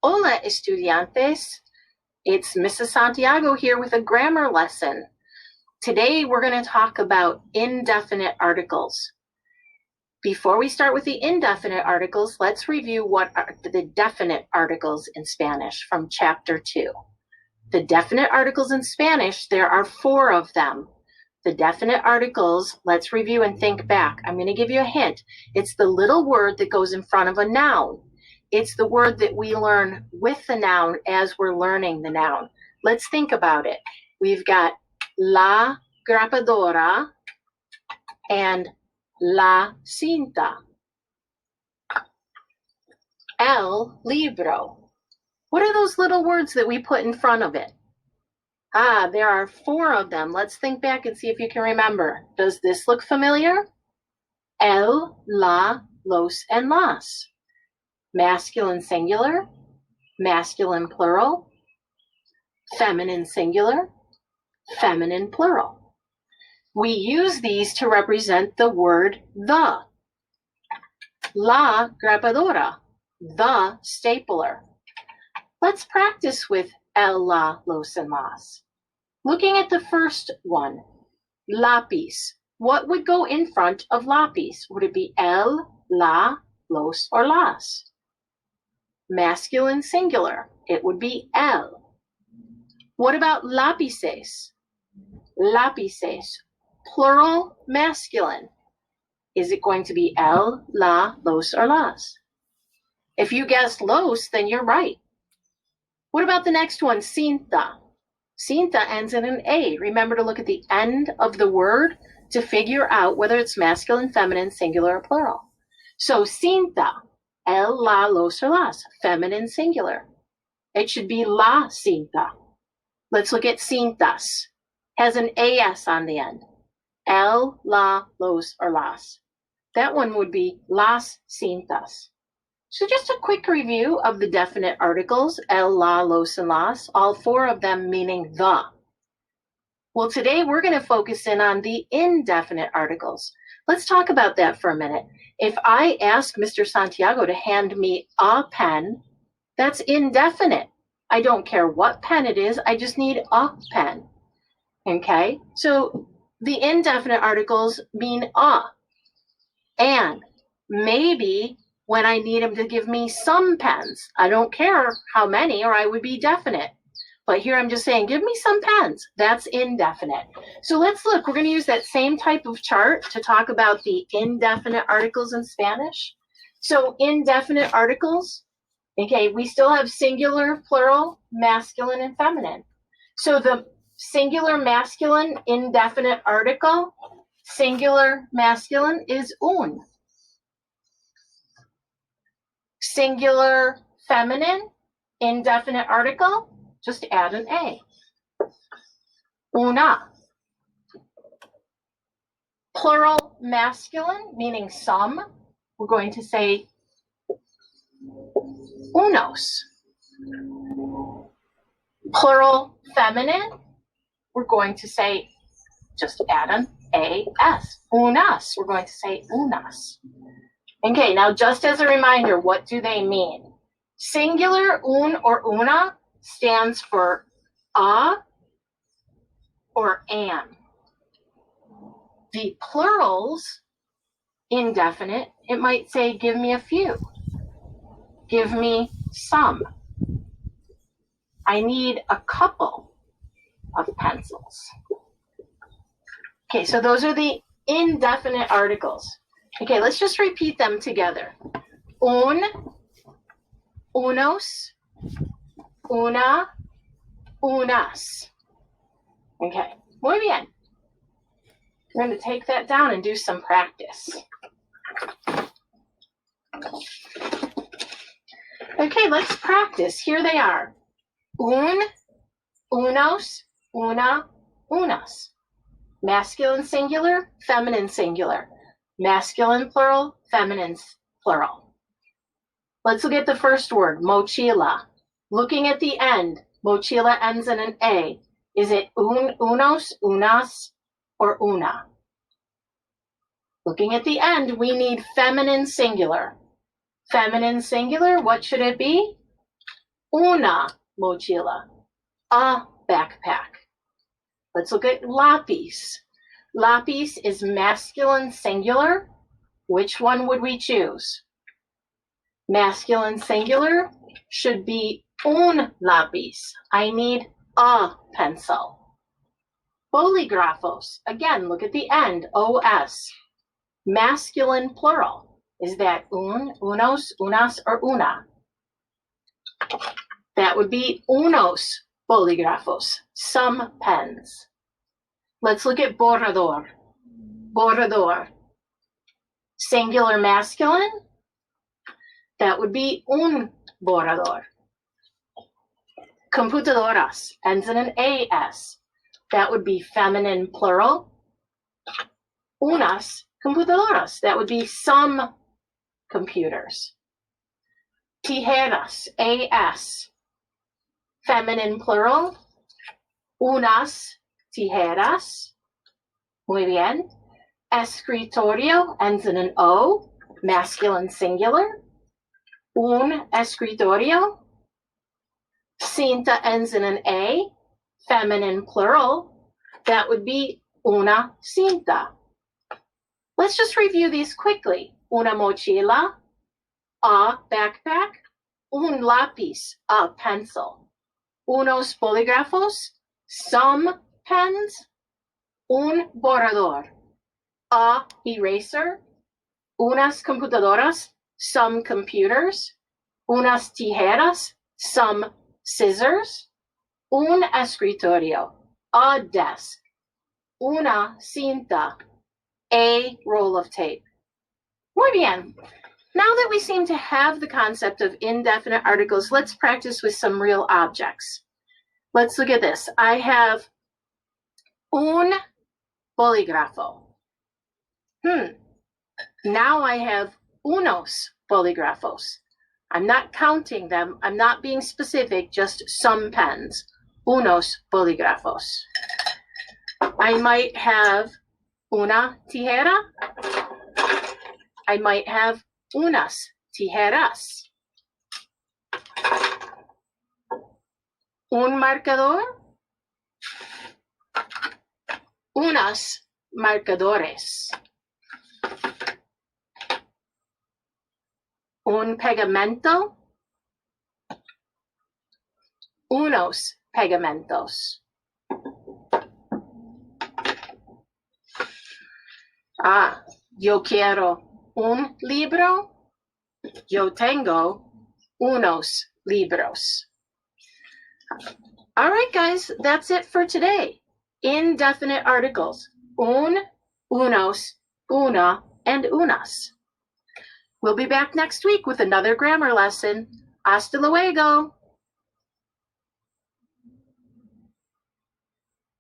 Hola, estudiantes. It's Mrs. Santiago here with a grammar lesson. Today we're going to talk about indefinite articles. Before we start with the indefinite articles, let's review what are the definite articles in Spanish from Chapter 2. The definite articles in Spanish, there are 4 of them. The definite articles, let's review and think back. I'm going to give you a hint. It's the little word that goes in front of a noun. It's the word that we learn with the noun as we're learning the noun. Let's think about it. We've got la grapadora and la cinta. El libro. What are those little words that we put in front of it? There are 4 of them. Let's think back and see if you can remember. Does this look familiar? El, la, los, and las. Masculine singular, masculine plural, feminine singular, feminine plural. We use these to represent the word the. La grapadora, the stapler. Let's practice with el, la, los, and las. Looking at the first one, lápiz. What would go in front of lápiz? Would it be el, la, los, or las? Masculine singular, it would be el. What about lápices? Lápices, plural masculine. Is it going to be el, la, los, or las? If you guessed los, then you're right. What about the next one, cinta? Cinta ends in an A. Remember to look at the end of the word to figure out whether it's masculine, feminine, singular, or plural. So cinta, el, la, los, or las, feminine singular. It should be la cinta. Let's look at cintas. Has an AS on the end. El, la, los, or las. That one would be las cintas. So just a quick review of the definite articles, el, la, los, and las, all 4 of them meaning the. Well, today we're going to focus in on the indefinite articles. Let's talk about that for a minute. If I ask Mr. Santiago to hand me a pen, that's indefinite. I don't care what pen it is, I just need a pen. Okay, so the indefinite articles mean a. And maybe when I need him to give me some pens, I don't care how many or I would be definite. But here I'm just saying, give me some pens. That's indefinite. So let's look. We're going to use that same type of chart to talk about the indefinite articles in Spanish. So indefinite articles, okay, we still have singular, plural, masculine, and feminine. So the singular masculine indefinite article, singular masculine is un. Singular feminine indefinite article, just add an A. Una. Plural masculine, meaning some, we're going to say unos. Plural feminine, we're going to say, just add an AS. Unas, we're going to say unas. Okay, now just as a reminder, what do they mean? Singular un or una stands for a or an. The plurals, indefinite, it might say give me a few. Give me some. I need a couple of pencils. Okay, so those are the indefinite articles. Okay, let's just repeat them together. Un, unos, una, unas. Okay, muy bien. We're going to take that down and do some practice. Okay, let's practice. Here they are. Un, unos, una, unas. Masculine singular, feminine singular. Masculine plural, feminine plural. Let's look at the first word, mochila. Looking at the end, mochila ends in an A. Is it unos, unas, or una? Looking at the end, we need feminine singular. Feminine singular, what should it be? una mochila, a backpack. Let's look at lápiz. Lápiz is masculine singular. Which one would we choose? Masculine singular should be un lápiz. I need a pencil. Bolígrafos, again, look at the end, os. Masculine plural. Is that un, unos, unas, or una? That would be unos bolígrafos, some pens. Let's look at borrador. Borrador. Singular masculine. That would be un borrador. Computadoras ends in an as. That would be feminine plural. Unas computadoras. That would be some computers. Tijeras, as. Feminine plural. Unas tijeras. Muy bien. Escritorio ends in an o. Masculine singular. Un escritorio. Cinta ends in an a. Feminine plural. That would be una cinta. Let's just review these quickly. Una mochila, a backpack. Un lápiz, a pencil. Unos bolígrafos, some pens. Un borrador, a eraser. Unas computadoras, some computers. Unas tijeras, some scissors. Un escritorio, a desk. Una cinta, a roll of tape. Muy bien. Now that we seem to have the concept of indefinite articles, let's practice with some real objects. Let's look at this. I have un bolígrafo. Now I have unos bolígrafos. I'm not counting them. I'm not being specific, just some pens. Unos bolígrafos. I might have una tijera. I might have unas tijeras. Un marcador. Unas marcadores. Un pegamento. Unos pegamentos. Yo quiero un libro. Yo tengo unos libros. All right, guys, that's it for today. Indefinite articles. Un, unos, una, and unas. We'll be back next week with another grammar lesson. Hasta luego.